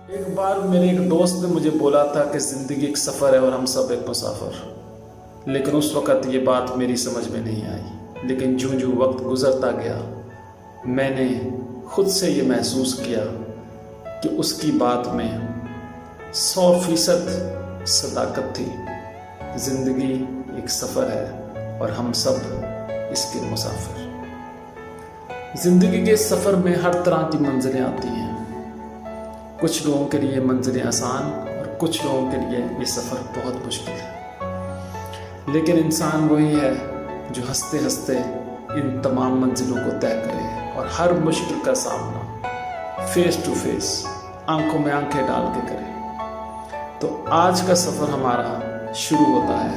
एक बार मेरे एक दोस्त ने मुझे बोला था कि ज़िंदगी एक सफ़र है और हम सब एक मुसाफिर। लेकिन उस वक़्त ये बात मेरी समझ में नहीं आई। लेकिन यूं यूं वक्त गुज़रता गया, मैंने खुद से ये महसूस किया कि उसकी बात में 100% सदाकत थी। ज़िंदगी एक सफ़र है और हम सब इसके मुसाफिर। ज़िंदगी के सफ़र में हर तरह की मंजिलें आती हैं। कुछ लोगों के लिए मंजिलें आसान और कुछ लोगों के लिए ये सफ़र बहुत मुश्किल है। लेकिन इंसान वही है जो हंसते हंसते इन तमाम मंजिलों को तय करे और हर मुश्किल का सामना फेस टू फेस, आंखों में आंखें डाल के करे। तो आज का सफ़र हमारा शुरू होता है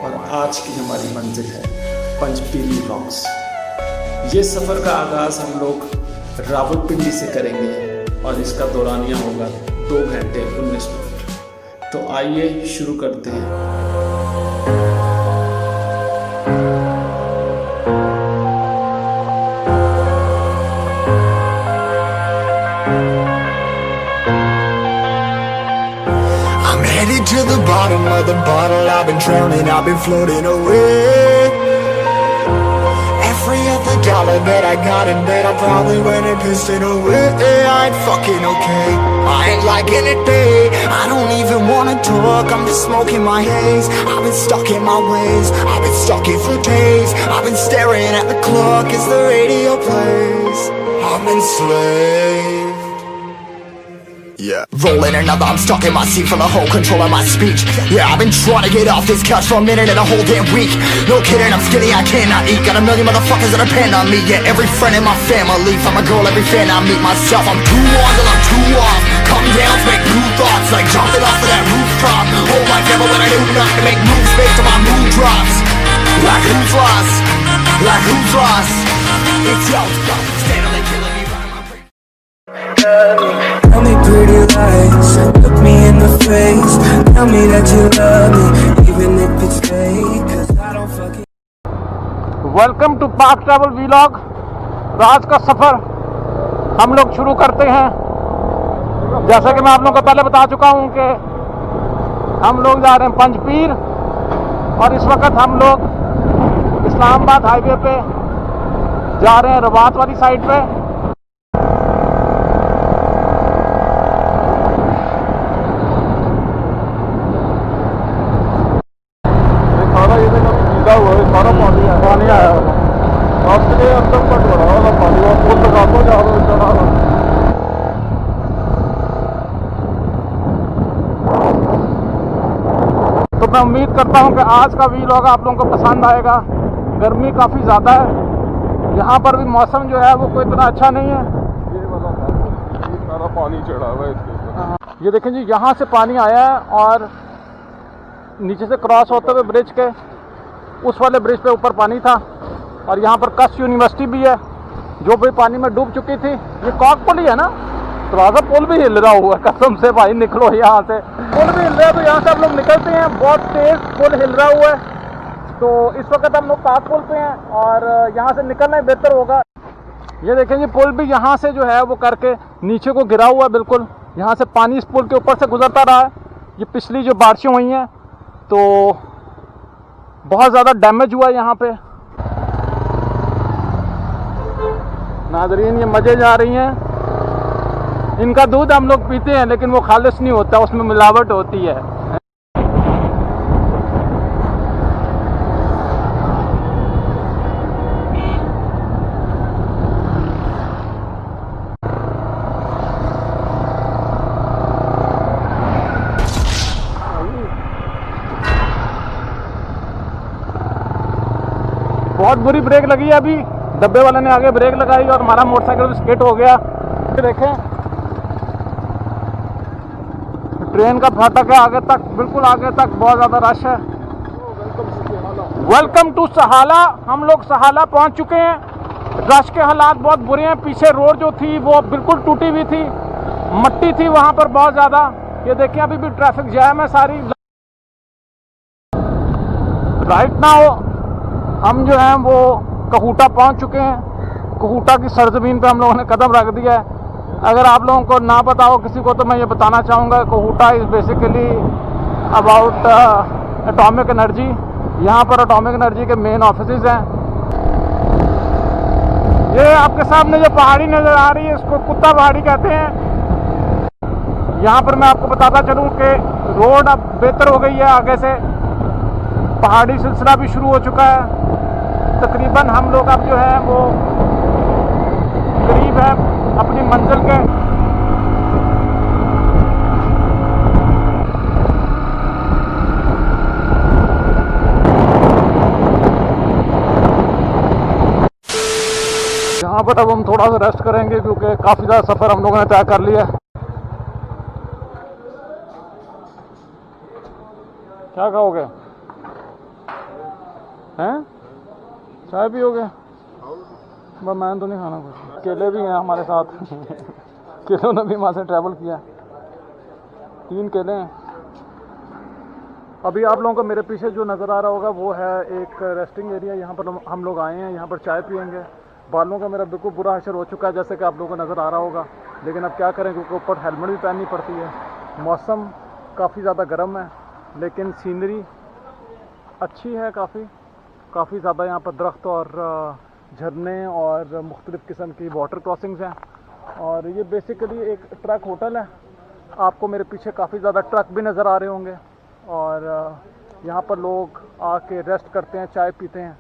और आज की हमारी मंजिल है पंचपीली रॉक्स। ये सफ़र का आगाज़ हम लोग रावलपिंडी से करेंगे और इसका दौरानिया होगा 2 घंटे 19 मिनट। तो आइए शुरू करते हैं। I'm headed to the bottom of the bottle. I've been drowning, I've been floating away. Every other dollar that I got in bed, I probably went and pissed it away. I ain't fucking okay, I ain't liking it, babe. I don't even wanna talk, I'm just smoking my haze. I've been stuck in my ways, I've been stuck in for days. I've been staring at the clock as the radio plays. I'm enslaved. Yeah, rolling another, I'm stuck in my seat for the whole control of my speech. Yeah, I've been trying to get off this couch for a minute and a whole damn week. No kidding, I'm skinny, I cannot eat. Got a million motherfuckers that depend on me. Yeah, every friend in my family, from a girl, every fan I meet myself. I'm too on till I'm too off. Come down to make new thoughts, like jumping off of that rooftop. Whole life never when I knew not to make moves based on my mood drops. Like who's lost? Like who's lost? It's yo, standing killing me right my brain. Tell me pretty lies, look me in the face. Tell me that you love me, even if it's fake. 'Cause I don't fucking. Welcome to park travel vlog. तो आज का सफ़र हम लोग शुरू करते हैं। जैसा कि मैं आप लोगों को पहले बता चुका हूं कि हम लोग जा रहे हैं पंचपीर और इस वक्त हम लोग इस्लामाबाद हाईवे पे जा रहे हैं, रबात वाली साइड पे। पानी आया आपके अंदर कट रहा वाला पानी वो लगा दो जा रहा। तो मैं उम्मीद करता हूं कि आज का वीलॉग आप लोगों को पसंद आएगा। गर्मी काफ़ी ज़्यादा है, यहाँ पर भी मौसम जो है वो कोई इतना अच्छा नहीं है। ये वाला सारा पानी चढ़ा हुआ है इसके। ये देखें जी, यहाँ से पानी आया है और नीचे से क्रॉस होते हुए ब्रिज के उस वाले ब्रिज पे ऊपर पानी था। और यहाँ पर कश यूनिवर्सिटी भी है जो भी पानी में डूब चुकी थी। ये कॉक पुल ही है ना, तो पुल भी हिल रहा हुआ है, कसम से भाई निकलो यहाँ से। पुल भी हिल रहा है तो यहाँ से हम लोग निकलते हैं। बहुत तेज पुल हिल रहा हुआ है। तो इस वक्त हम लोग कॉक पुल पे हैं और यहाँ से निकलना ही बेहतर होगा। ये देखें जी, पुल भी यहाँ से जो है वो करके नीचे को गिरा हुआ है बिल्कुल। यहाँ से पानी इस पुल के ऊपर से गुजरता रहा है। ये पिछली जो बारिशें हुई हैं तो बहुत ज़्यादा डैमेज हुआ है यहाँ पे। नाज़रीन, ये मज़े जा रही हैं। इनका दूध हम लोग पीते हैं लेकिन वो खालिश नहीं होता, उसमें मिलावट होती है। बहुत बुरी ब्रेक लगी है अभी। डब्बे वाले ने आगे ब्रेक लगाई और हमारा मोटरसाइकिल भी स्किड हो गया। देखें, ट्रेन का फाटक है आगे तक, बिल्कुल आगे तक बहुत ज़्यादा रश है। वेलकम टू सहाला। हम लोग सहाला पहुंच चुके हैं। रश के हालात बहुत बुरे हैं। पीछे रोड जो थी वो बिल्कुल टूटी हुई थी, मट्टी थी वहाँ पर बहुत ज़्यादा। ये देखिए, अभी भी ट्रैफिक जैम है सारी। राइट नाउ हम जो हैं वो कहूटा पहुंच चुके हैं। कहूटा की सरजमीन पे हम लोगों ने कदम रख दिया है। अगर आप लोगों को ना पता हो किसी को तो मैं ये बताना चाहूँगा, Kahuta is basically about atomic energy. यहाँ पर एटॉमिक एनर्जी के मेन ऑफिसेज हैं। ये आपके सामने जो पहाड़ी नज़र आ रही है इसको कुत्ता पहाड़ी कहते हैं। यहाँ पर मैं आपको बताता चलूँ कि रोड अब बेहतर हो गई है, आगे से पहाड़ी सिलसिला भी शुरू हो चुका है। तकरीबन हम लोग अब जो है वो करीब है अपनी मंजिल के। यहाँ पर अब हम थोड़ा सा रेस्ट करेंगे क्योंकि काफ़ी ज़्यादा सफ़र हम लोगों ने तय कर लिया है। क्या खाओगे? हैं? चाय पियोगे? बस मैंने तो नहीं खाना कुछ। केले भी हैं हमारे साथ केलों ने भी वहाँ से ट्रैवल किया। 3 केले हैं। अभी आप लोगों को मेरे पीछे जो नज़र आ रहा होगा वो है एक रेस्टिंग एरिया। यहाँ पर हम लोग आए हैं, यहाँ पर चाय पियेंगे। बालों का मेरा बिल्कुल बुरा हशर हो चुका है जैसे कि आप लोगों को नज़र आ रहा होगा, लेकिन अब क्या करें क्योंकि ऊपर हेलमेट भी पहननी पड़ती है। मौसम काफ़ी ज़्यादा गर्म है लेकिन सीनरी अच्छी है। काफ़ी ज़्यादा यहाँ पर दरख्त और झरने और मुख्तलिफ़ किस्म की वाटर क्रॉसिंग्स हैं। और ये बेसिकली एक ट्रक होटल है। आपको मेरे पीछे काफ़ी ज़्यादा ट्रक भी नज़र आ रहे होंगे और यहाँ पर लोग आके रेस्ट करते हैं, चाय पीते हैं।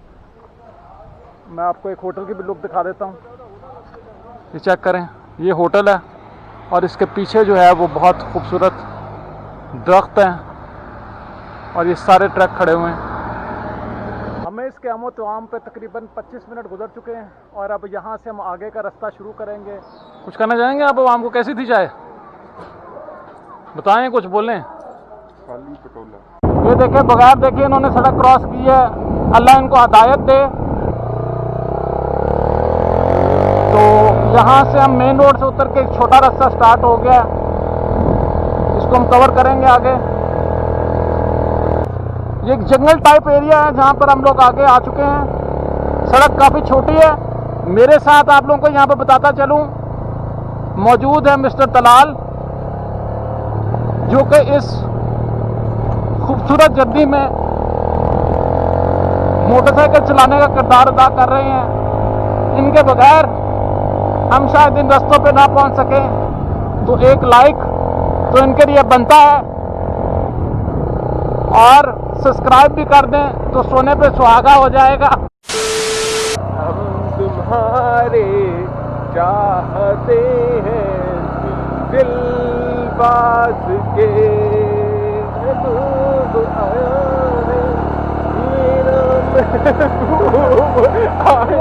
मैं आपको एक होटल की भी लुक दिखा देता हूँ। ये चेक करें, ये होटल है और इसके पीछे जो है वो बहुत खूबसूरत दरख्त हैं और ये सारे ट्रक खड़े हुए हैं। हमें इस क़याम तमाम पे तकरीबन 25 मिनट गुजर चुके हैं और अब यहाँ से हम आगे का रास्ता शुरू करेंगे। कुछ कहना चाहेंगे आप? आवाम को कैसी थी चाय? बताएं, कुछ बोलें। खाली पटोला। ये देखें, बगैर देखे इन्होंने सड़क क्रॉस की है। अल्लाह इनको हिदायत दे। तो यहाँ से हम मेन रोड से उतर के एक छोटा रास्ता स्टार्ट हो गया, इसको हम कवर करेंगे आगे। ये एक जंगल टाइप एरिया है जहाँ पर हम लोग आगे आ चुके हैं। सड़क काफ़ी छोटी है। मेरे साथ आप लोगों को यहाँ पर बताता चलूँ, मौजूद है मिस्टर तलाल, जो कि इस खूबसूरत जर्नी में मोटरसाइकिल चलाने का किरदार अदा कर रहे हैं। इनके बगैर हम शायद इन रास्तों पे ना पहुंच सके। तो एक लाइक तो इनके लिए बनता है और सब्सक्राइब भी कर दें तो सोने पे सुहागा हो जाएगा। हम तुम्हारे चाहते हैं दिल बाज के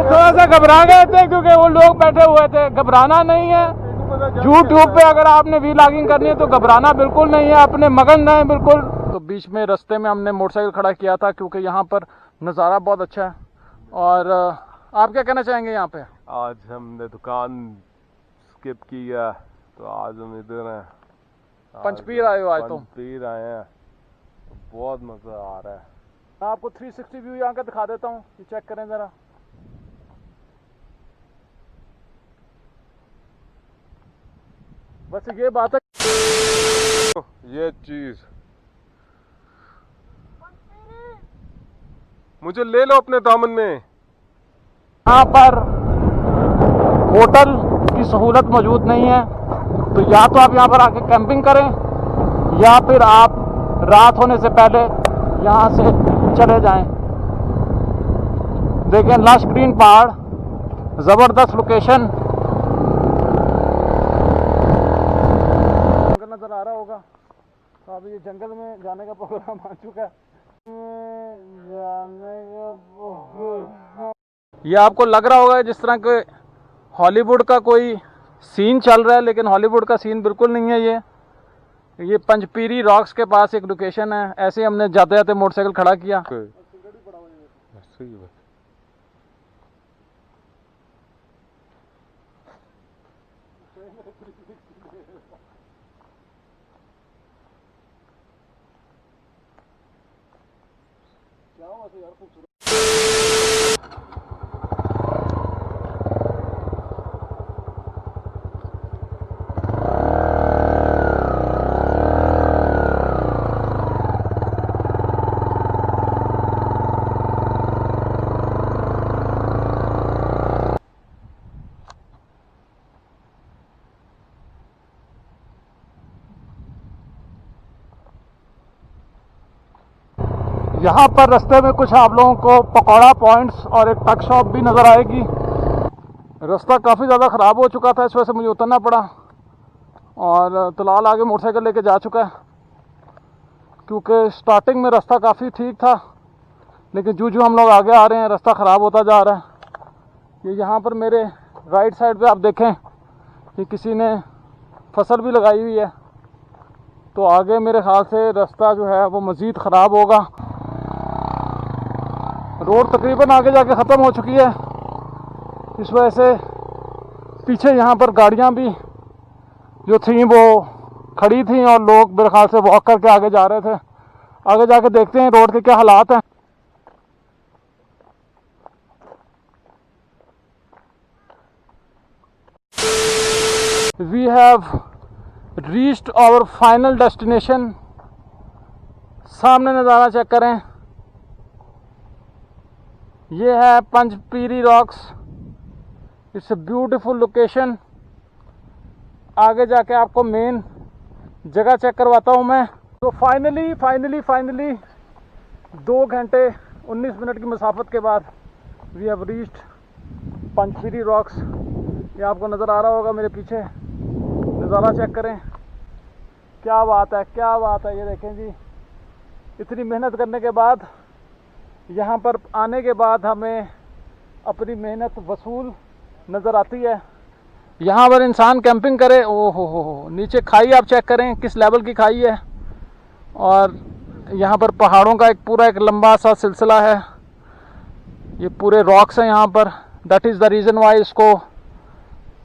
थोड़ा सा घबरा गए थे क्योंकि वो लोग बैठे हुए थे। घबराना नहीं है। यूट्यूब पे अगर आपने वीलॉगिंग करनी है तो घबराना बिल्कुल नहीं है, अपने मगन रहें बिल्कुल। तो बीच में रास्ते में हमने मोटरसाइकिल खड़ा किया था क्योंकि यहाँ पर नज़ारा बहुत अच्छा है। और आप क्या कहना चाहेंगे यहाँ पे? आज हमने दुकान स्किप की है तो आज हम इधर हैं। पंचपीर आए हो आज? तो पंचपीर आए हैं, बहुत मज़ा आ रहा है। मैं आपको 360 व्यू यहाँ का दिखा देता हूँ, ये चेक करें ज़रा। बस ये बात है, ये चीज़ मुझे ले लो अपने दामन में। यहाँ पर होटल की सहूलत मौजूद नहीं है, तो या तो आप यहाँ पर आके कैंपिंग करें या फिर आप रात होने से पहले यहाँ से चले जाएं। देखें, लश ग्रीन पहाड़, ज़बरदस्त लोकेशन। जंगल नज़र आ रहा होगा, तो अभी ये जंगल में जाने का प्रोग्राम आ चुका है। ये आपको लग रहा होगा जिस तरह के हॉलीवुड का कोई सीन चल रहा है, लेकिन हॉलीवुड का सीन बिल्कुल नहीं है। ये पंचपीरी रॉक्स के पास एक लोकेशन है। ऐसे ही हमने जाते जाते मोटरसाइकिल खड़ा किया। यहाँ पर रास्ते में कुछ आप लोगों को पकौड़ा पॉइंट्स और एक टक शॉप भी नज़र आएगी। रास्ता काफ़ी ज़्यादा ख़राब हो चुका था, इस वजह से मुझे उतरना पड़ा। और तलाल आगे मोटरसाइकिल लेके जा चुका है, क्योंकि स्टार्टिंग में रास्ता काफ़ी ठीक था, लेकिन जो हम लोग आगे आ रहे हैं रास्ता ख़राब होता जा रहा है। ये यहाँ पर मेरे राइट साइड पे आप देखें कि किसी ने फसल भी लगाई हुई है, तो आगे मेरे ख्याल से रास्ता जो है वो मज़ीद ख़राब होगा। रोड तकरीबन आगे जाके ख़त्म हो चुकी है, इस वजह से पीछे यहाँ पर गाड़ियाँ भी जो थी वो खड़ी थी और लोग मेरे ख्याल से वॉक करके आगे जा रहे थे। आगे जाके देखते हैं रोड के क्या हालात हैं। We have reached our final destination। सामने नज़ारा चेक करें, ये है Panjpiri rocks. It's a beautiful location. आगे जाके आपको मेन जगह चेक करवाता हूँ मैं। तो फाइनली 2 घंटे 19 मिनट की मसाफत के बाद वी हैव रीच्ड पंचपीरी रॉक्स। ये आपको नज़र आ रहा होगा मेरे पीछे, नज़ारा चेक करें, क्या बात है, क्या बात है। ये देखें जी, इतनी मेहनत करने के बाद यहाँ पर आने के बाद हमें अपनी मेहनत वसूल नज़र आती है। यहाँ पर इंसान कैंपिंग करे, ओ हो, नीचे खाई आप चेक करें किस लेवल की खाई है। और यहाँ पर पहाड़ों का एक लंबा सा सिलसिला है, ये पूरे रॉक्स हैं यहाँ पर। That is the reason why इसको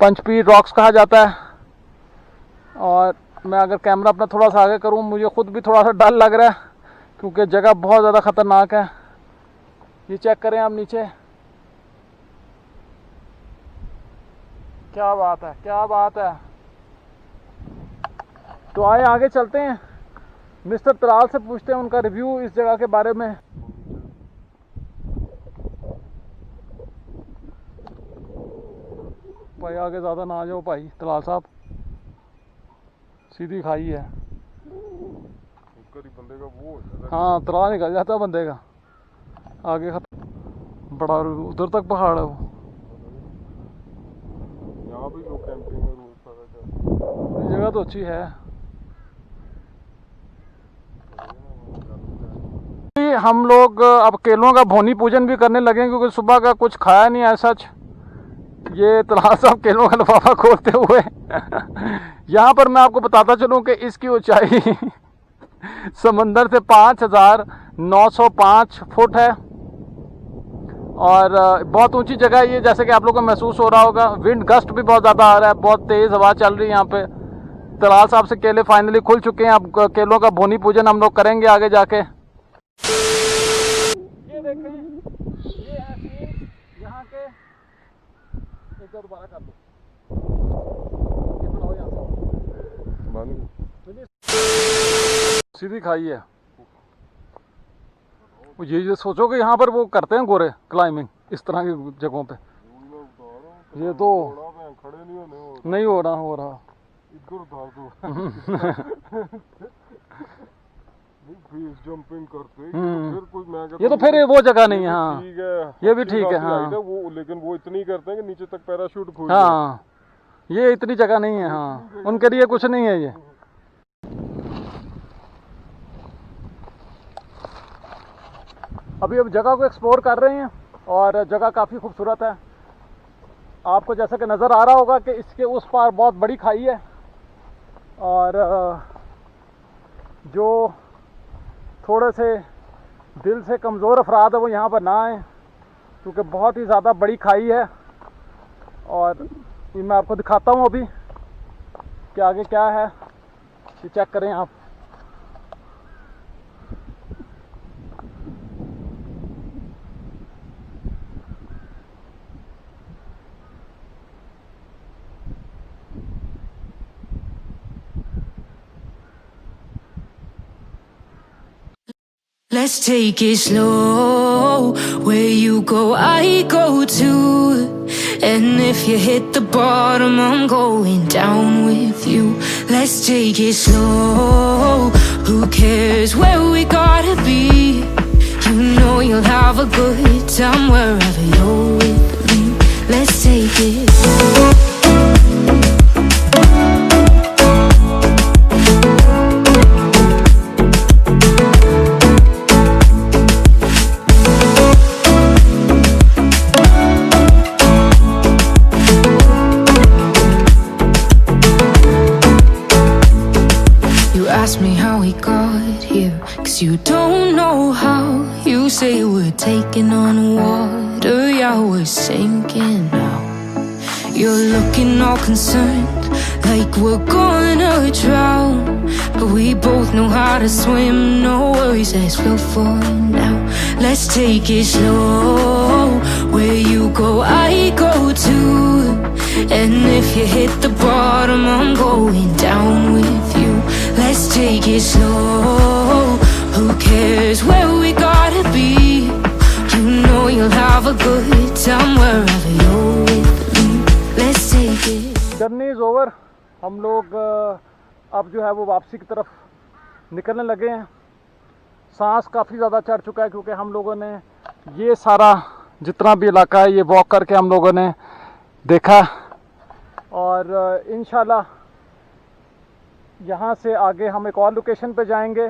पंचपीर रॉक्स कहा जाता है। और मैं अगर कैमरा अपना थोड़ा सा आगे करूँ, मुझे ख़ुद भी थोड़ा सा डर लग रहा है, क्योंकि जगह बहुत ज़्यादा ख़तरनाक है। ये चेक करें आप नीचे, क्या बात है, क्या बात है। तो आए आगे चलते हैं, मिस्टर तलाल से पूछते हैं उनका रिव्यू इस जगह के बारे में। भाई आगे ज़्यादा ना आ जाओ भाई तलाल साहब, सीधी खाई है। बंदे का वो हाँ, तला निकल जाता है बंदे का आगे। बड़ा उधर तक पहाड़ है वो। यहाँ भी लोग कैंपिंग में रोज जगह तो अच्छी है। हम लोग अब केलों का भोनी पूजन भी करने लगे, क्योंकि सुबह का कुछ खाया नहीं है सच। ये तलाल साहब केलों का लिफाफा खोलते हुए यहाँ पर मैं आपको बताता चलूँ कि इसकी ऊंचाई समंदर से 5,905 फुट है और बहुत ऊंची जगह है ये, जैसे कि आप लोगों को महसूस हो रहा होगा। विंड गस्ट भी बहुत ज़्यादा आ रहा है, बहुत तेज़ हवा चल रही है यहाँ पे। तलाल साहब से केले फाइनली खुल चुके हैं, अब केलों का भोनी पूजन हम लोग करेंगे आगे जाके। ये देखें, ये है सीन यहाँ के। एक बार दोबारा कर लो, सीधी खाई है। ये सोचो कि यहाँ पर वो करते हैं गोरे क्लाइंबिंग इस तरह की जगहों पे। ये तो खड़े नहीं हो रहा इधर उतार दो जंपिंग करते फिर कुछ मैं ये तो फिर वो जगह नहीं है। हाँ ठीक है, ये भी ठीक है। हाँ वो लेकिन वो इतनी करते हैं कि नीचे तक पैराशूट खोल। हाँ, ये इतनी जगह नहीं है। हाँ, उनके लिए कुछ नहीं है ये। अभी जगह को एक्सप्लोर कर रहे हैं और जगह काफ़ी खूबसूरत है। आपको जैसा कि नज़र आ रहा होगा कि इसके उस पार बहुत बड़ी खाई है और जो थोड़े से दिल से कमज़ोर अफराद है वो यहाँ पर ना आए, क्योंकि बहुत ही ज़्यादा बड़ी खाई है। और ये मैं आपको दिखाता हूँ अभी कि आगे क्या है, ये चेक करें आप। Let's take it slow. Where you go, I go too. And if you hit the bottom, I'm going down with you. Let's take it slow. Who cares where we gotta be? you'll have a good time wherever you're with me. Let's take it. Ask me how we got here, 'cause you don't know how. You say we're taking on water, yeah, we're sinking now. You're looking all concerned, like we're gonna drown, but we both know how to swim, no worries, let's float for now. Let's take it slow, where you go I go too, and if you hit the bottom I'm going down with you. Let's take it slow, who cares where we gotta be. You know you'll have a good time wherever you're with me. Let's take it. Journey is over. हम लोग अब जो है वो वापसी की तरफ निकलने लगे हैं। सांस काफ़ी ज़्यादा चढ़ चुका है क्योंकि हम लोगों ने ये सारा जितना भी इलाका है ये वॉक करके हम लोगों ने देखा, और इंशाल्लाह यहाँ से आगे हम एक और लोकेशन पे जाएंगे।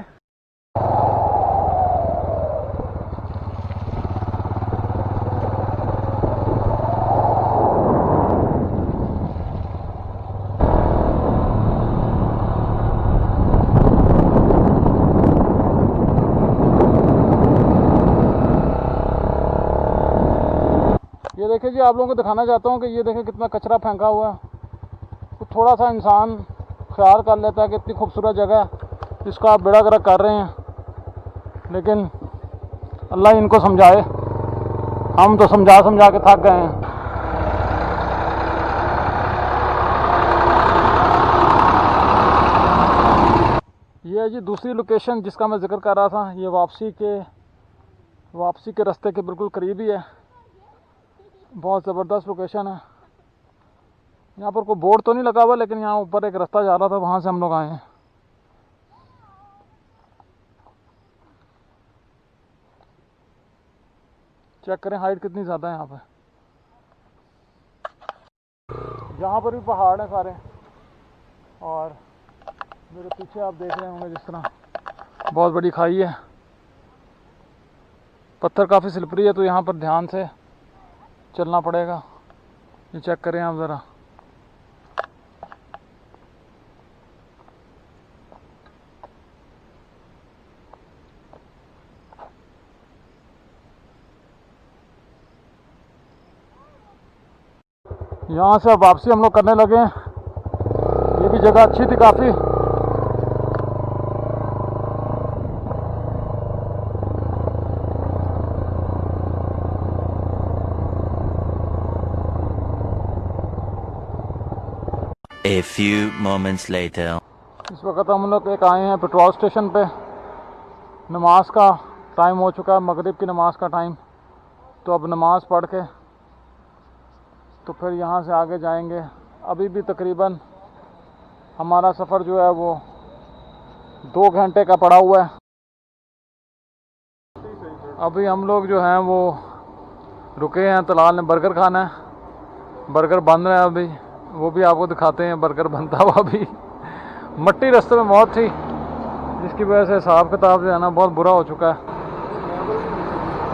ये देखिए जी, आप लोगों को दिखाना चाहता हूँ कि ये देखें कितना कचरा फेंका हुआ है। तो थोड़ा सा इंसान ख्याल कर लेता है कि इतनी खूबसूरत जगह है जिसको आप बेड़ा गर्क कर रहे हैं, लेकिन अल्लाह इनको समझाए, हम तो समझा समझा के थक गए हैं। ये है जी दूसरी लोकेशन जिसका मैं जिक्र कर रहा था। ये वापसी के रास्ते के बिल्कुल करीब ही है। बहुत ज़बरदस्त लोकेशन है। यहाँ पर कोई बोर्ड तो नहीं लगा हुआ, लेकिन यहाँ ऊपर एक रास्ता जा रहा था, वहाँ से हम लोग आए हैं। चेक करें हाइट कितनी ज़्यादा है यहाँ पे। यहाँ पर भी पहाड़ हैं सारे, और मेरे पीछे आप देख रहे होंगे जिस तरह बहुत बड़ी खाई है। पत्थर काफ़ी स्लिपरी है, तो यहाँ पर ध्यान से चलना पड़ेगा। ये चेक करें आप ज़रा। यहाँ से अब वापसी हम लोग करने लगे हैं। ये भी जगह अच्छी थी काफ़ी। A few moments later. इस वक्त हम लोग एक आए हैं पेट्रोल स्टेशन पे। नमाज का टाइम हो चुका है, मगरिब की नमाज का टाइम। तो अब नमाज पढ़ के तो फिर यहाँ से आगे जाएंगे। अभी भी तकरीबन हमारा सफ़र जो है वो 2 घंटे का पड़ा हुआ है। अभी हम लोग जो हैं वो रुके हैं, तलाल ने बर्गर खाना है। बर्गर बन रहा है अभी, वो भी आपको दिखाते हैं बर्गर बनता हुआ। अभी मट्टी रास्ते में बहुत थी, जिसकी वजह से हिसाब किताब जो है ना बहुत बुरा हो चुका है।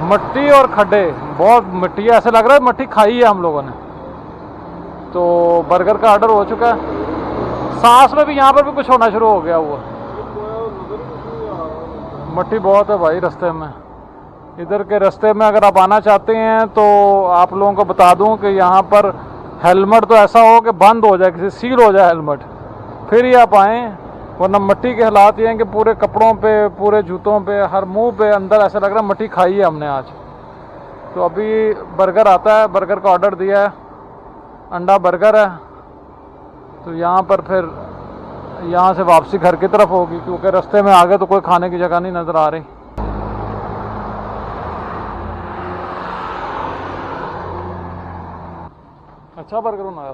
मट्टी और खड्डे, बहुत मिट्टी, ऐसे लग रहा है मट्टी खाई है हम लोगों ने। तो बर्गर का ऑर्डर हो चुका है। सांस में भी यहाँ पर भी कुछ होना शुरू हो गया हुआ। मट्टी बहुत है भाई रास्ते में। इधर के रास्ते में अगर आप आना चाहते हैं तो आप लोगों को बता दूं कि यहाँ पर हेलमेट तो ऐसा हो कि बंद हो जाए, किसी सील हो जाए हेलमेट, फिर ही आप आएँ। वरना मिट्टी के हालात ये हैं कि पूरे कपड़ों पे, पूरे जूतों पे, हर मुंह पे अंदर ऐसा लग रहा है मिट्टी खाई है हमने आज। तो अभी बर्गर आता है, बर्गर का ऑर्डर दिया है, अंडा बर्गर है। तो यहाँ पर फिर यहाँ से वापसी घर की तरफ होगी, क्योंकि रास्ते में आगे तो कोई खाने की जगह नहीं नज़र आ रही। अच्छा बर्गर बनाया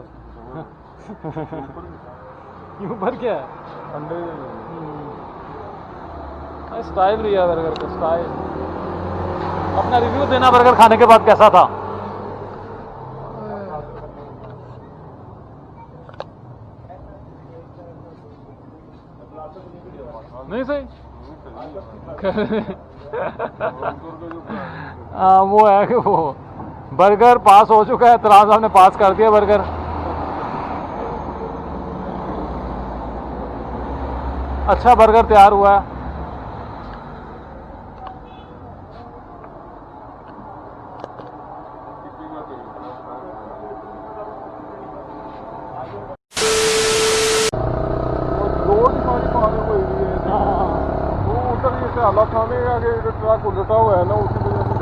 ऊपर क्या है? अंडे स्टाइल लिया बर्गर का स्टाइल। अपना रिव्यू देना बर्गर खाने के बाद कैसा था। नहीं सही वो है कि वो बर्गर पास हो चुका है, तराज साहब ने पास कर दिया बर्गर। अच्छा बर्गर तैयार हुआ है। हालत खाने का ट्रक उल्टा हुआ है ना, उसी वजह से।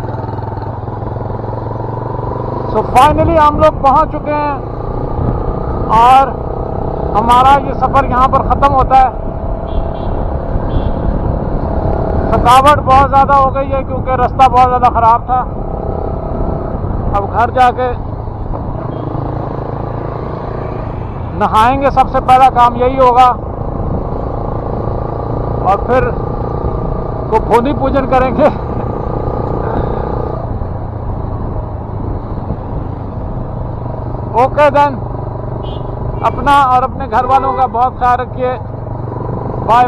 सो फाइनली हम लोग पहुंच चुके हैं और हमारा ये सफ़र यहाँ पर ख़त्म होता है। थकावट बहुत ज़्यादा हो गई है क्योंकि रास्ता बहुत ज़्यादा ख़राब था। अब घर जाके नहाएंगे, सबसे पहला काम यही होगा, और फिर को भूमि पूजन करेंगे। ओके देन, अपना और अपने घर वालों का बहुत ख्याल रखिए। बाय।